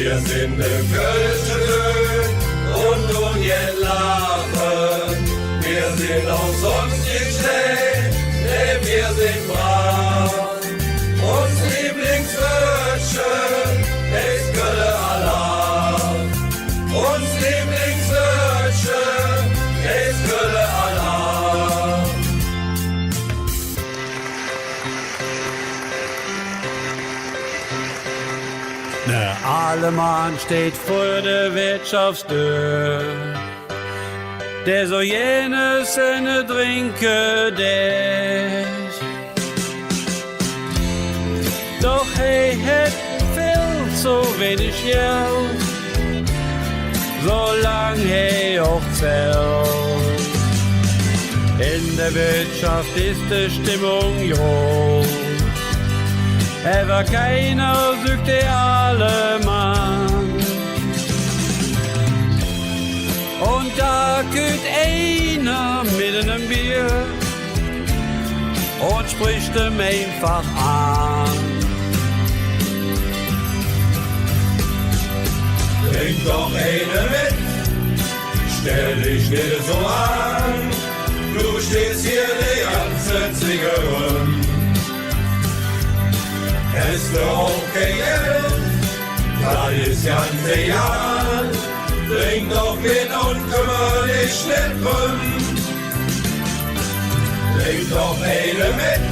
Wir sind im Kölschen Glück und nun jetzt lachen. Wir sind auch sonst nicht schlecht, denn wir sind brav. Uns Lieblingswörtchen ist Kölle Alarm. Uns Lieblingswörtchen ist Kölle Alarm. Der Alemann steht vor der Wirtschaftstür, der so jenes eine trinke des. Doch hey, het viel so wenig Geld, solang hey auch zählt. In der Wirtschaft ist die Stimmung groß, aber keiner sucht der Alemann. Und da kühlt einer mit einem Bier und spricht ihm einfach an. Trink doch eine mit, stell dich nicht so an. Du stehst hier die ganze Zige rum. Es für auch kein Geld, das ist ganz egal. Trink doch mit und kümmere dich nicht drum. Trink doch eine mit,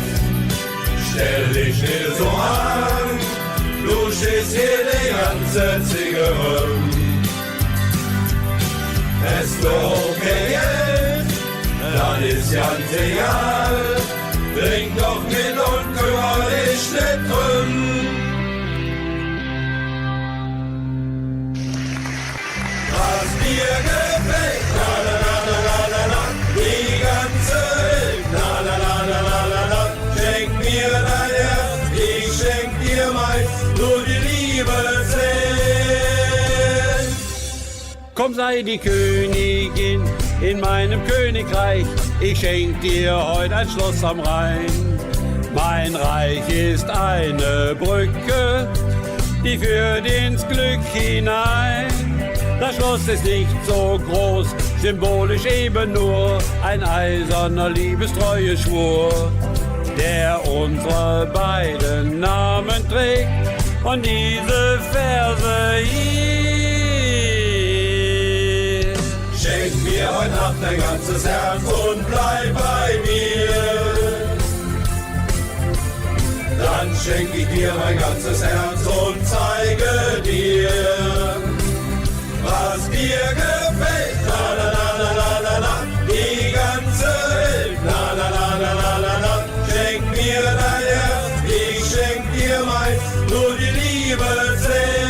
stell dich nicht so an. Du stehst hier die ganze Zige rum. Es für auch kein Geld, das ist ganz egal. Trink doch mit und kümmere dich nicht drum. Was dir gefällt, la la la la la la la, die ganze Welt, la la la la la la la. Schenk mir dein Herz, ich schenk dir meins, nur die Liebe zählt. Komm, sei die Königin in meinem Königreich, ich schenk dir heute ein Schloss am Rhein. Mein Reich ist eine Brücke, die führt ins Glück hinein. Das Schloss ist nicht so groß, symbolisch eben nur ein eiserner Liebestreue Schwur, der unsere beiden Namen trägt und diese Verse hier. Schenk mir heute Nacht dein ganzes Herz und bleib bei mir. Dann schenk ich dir mein ganzes Herz und zeige dir, was dir gefällt. La la la la la la la, die ganze Welt. La la la la la la la, schenk mir dein Herz, ich schenk dir meins, nur die Liebe zählt.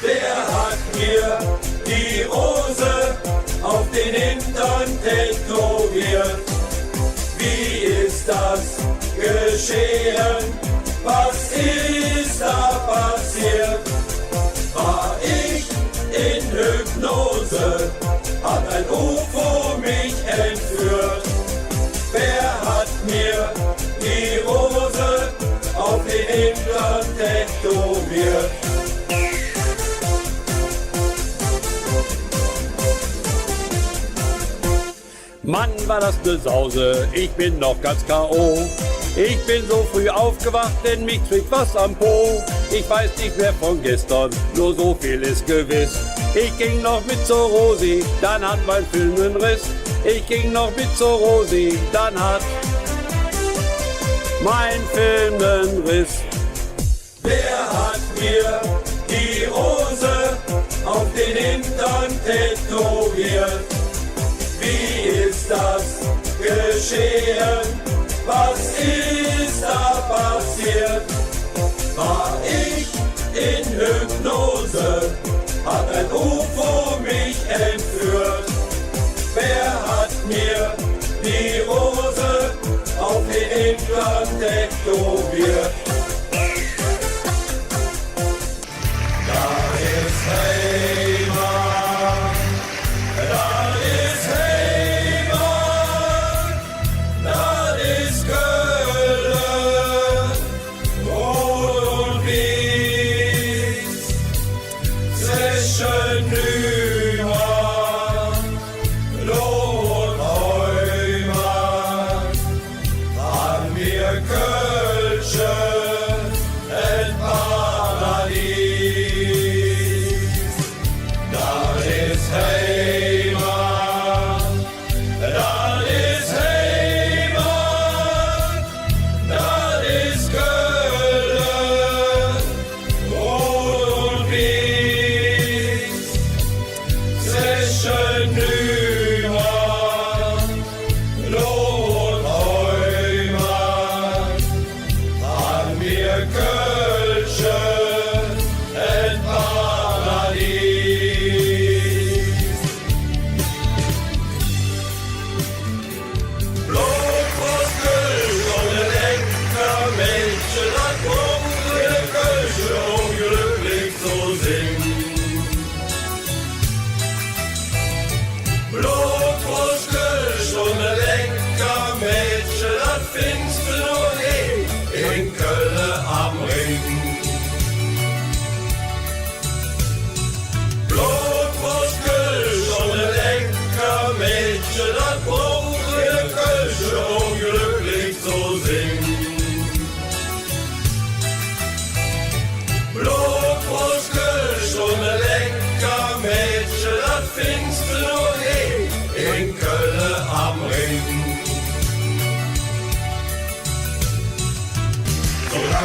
Wer hat mir die Rose auf den Hintern tätowiert? Wie ist das geschehen? Was ist da passiert? War ich in Hypnose? Hat ein UFO mich entführt? Wer hat mir die Rose auf den Hintern tätowiert? Mann, war das ne Sause, ich bin noch ganz K.O. Ich bin so früh aufgewacht, denn mich zwickt was am Po. Ich weiß nicht mehr von gestern, nur so viel ist gewiss. Ich ging noch mit zur Rosi, dann hat mein Film einen Riss. Ich ging noch mit zur Rosi, dann hat mein Film einen Riss. Wer hat mir die Rose auf den Hintern tätowiert? Wie ist das geschehen? Was ist da passiert? War ich in Hypnose? Hat ein UFO mich entführt? Wer hat mir die Rose auf den Hintern tätowiert? Da ist Heimat, da ist Heimat.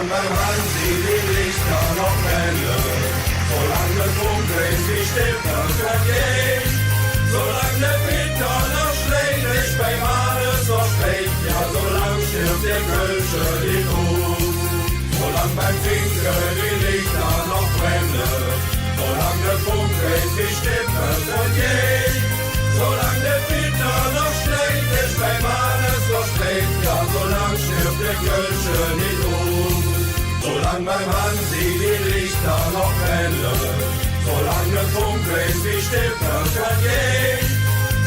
Solange beim Hansi die Lichter noch brennen, solange dunkel ist wie Stimmen vergeht, solange der Winter noch schlägt, ist beim Hannes noch schlecht, ja, solange stirbt der Kölsche die Ruhe. Solange beim Finken die Lichter noch brennen, solange der Funke ist wie Stimmen vergeht, solange der Winter noch schlägt, ist beim Hannes noch schlecht, ja, solange stirbt der Kölsche die Ruhe. Solange beim Hansi die Lichter noch brennen, solange der Funke ist wie Stimmen vergeht,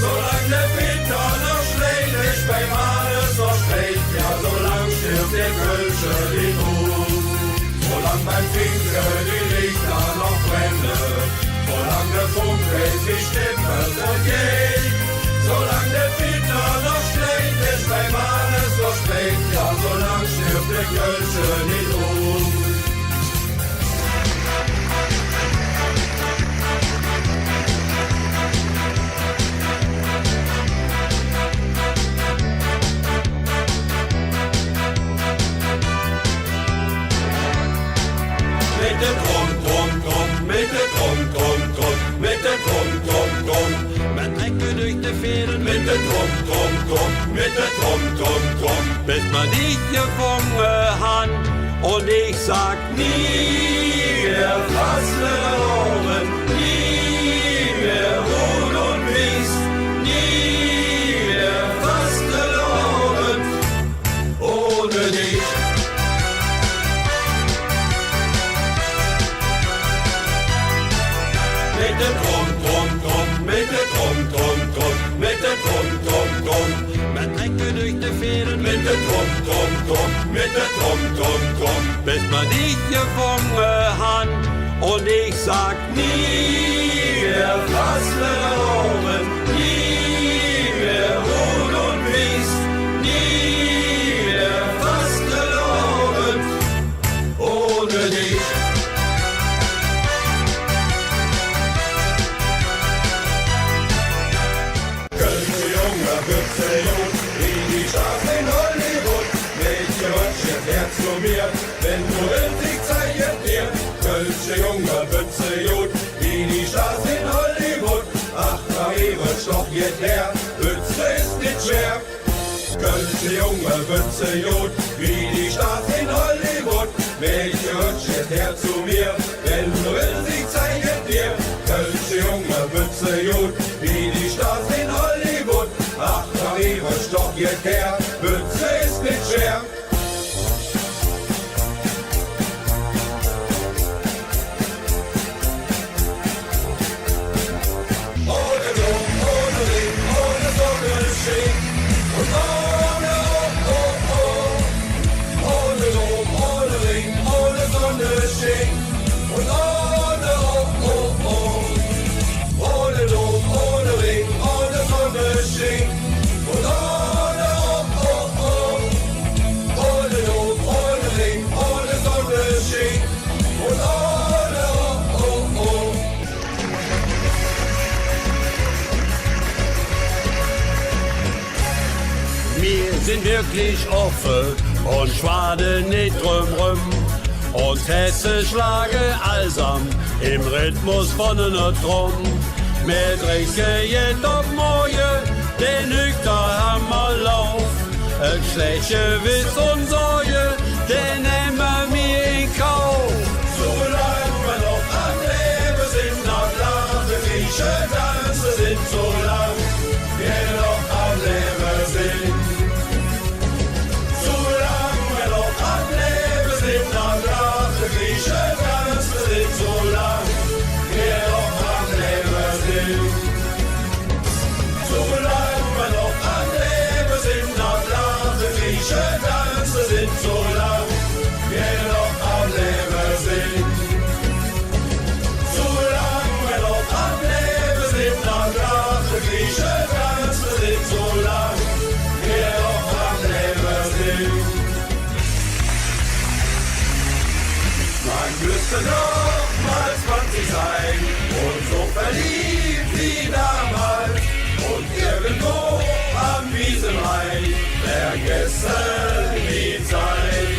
solange der Winter noch schlägt, ist beim Hannes noch schlecht, ja, solange stirbt der Kölsche die Ruhe. Solange beim Finken die Lichter noch brennen, solange der Funke ist wie Stimmen vergeht, solange der Winter noch schlägt, ist beim Hannes noch schlecht, ja, solange stirbt der Kölsche nicht um. Mit dem Drum, Drum, Drum, mit dem Drum, Drum, Drum, mit dem Drum, Drum, Drum. Man trägt durch die Fäden Mit dem Drum, Drum, Drum, mit dem Drum, Drum, Drum. bis man dich gefangen hat. Und ich sag Nie mehr Fasslerohren, nie mehr Rot und Wies, nie mehr Fasslerohren, ohne dich. Mit dem Drum, Drum, Drum, mit dem Drum, Drum, Drum, mit dem Drum, Drum, Drum. man trägt durch die Fäden Mit dem Drum, Drum, Drum, mit dem Drum, Drum, Drum. bis man dich gefangen hat. Und ich sag Nie mehr Fasslerohren, nie mehr Rot und Wies, nie mehr Fasslerohren, ohne dich. Kölsche Junge, Bütze Jod, wie die Straße in Hollywood. Mädchen, Röttchen, Herz zu mir, wenn du willst, ich zeige dir. Kölsche Junge, Bütze Jod, wie die Straße in Hollywood. Ach, Karriere, Stoch geht her, Bütze ist nicht schwer. Kölsche Junge, Bütze Jod, wie die Straße in Hollywood. Mädchen, Röttchen, Herz zu mir, wenn du willst, ich zeige dir. Kölsche Junge, Bütze Jod, wie die Straße in Hollywood. Ach, Karriere, Stoch geht her, Bütze ist nicht schwer. Ohne Dom, ohne Ring, ohne Sonnenschein und ohne ohne Dom, ohne Ring, ohne Sonnenschein und ohne ohne Dom, ohne Ring, ohne Sonnenschein und ohne ohne Dom, ohne Ring, ohne Sonnenschein und ohne wir sind wirklich offen und schwaden nicht drumrum. Und Hesse schlage allsam im Rhythmus von einer Drum. Wir trinken jeden Morgen den Nüchternhammerlauf. Ein schlechter Witz und Sorge, den nehmen wir in Kauf. Solange wir noch am Leben sind, noch lange Grieche Tanze sind, solange wir noch am Leben sind. Solange wir noch am Leben sind, noch lange Grieche Tanze sind, solange wir noch am Leben sind. Solange wir noch am Leben sind, noch lange Grieche Tanze sind, solange wir noch am Leben sind. Solange wir noch am Leben sind, noch lange Grieche Tanze sind, solange wir noch am Leben sind. Man müsste nochmals 20 sein und so verliebt wie damals und irgendwo am Wiesenrhein vergessen die Zeit.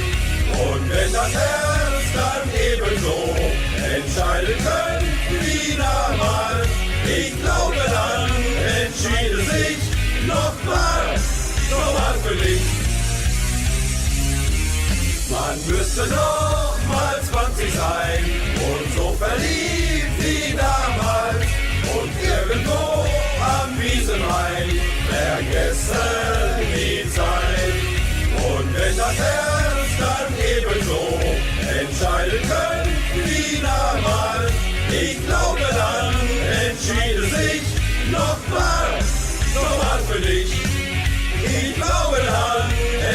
Und wenn das man müsste noch mal 20 sein und so verliebt wie damals und irgendwo am Wiesenrhein vergessen die Zeit. Und wenn das Herz dann ebenso entscheiden könnte wie damals, ich glaube dann entschiede sich nochmal für dich. Ich glaube dann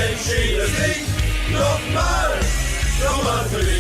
entschiede sich nochmal für dich.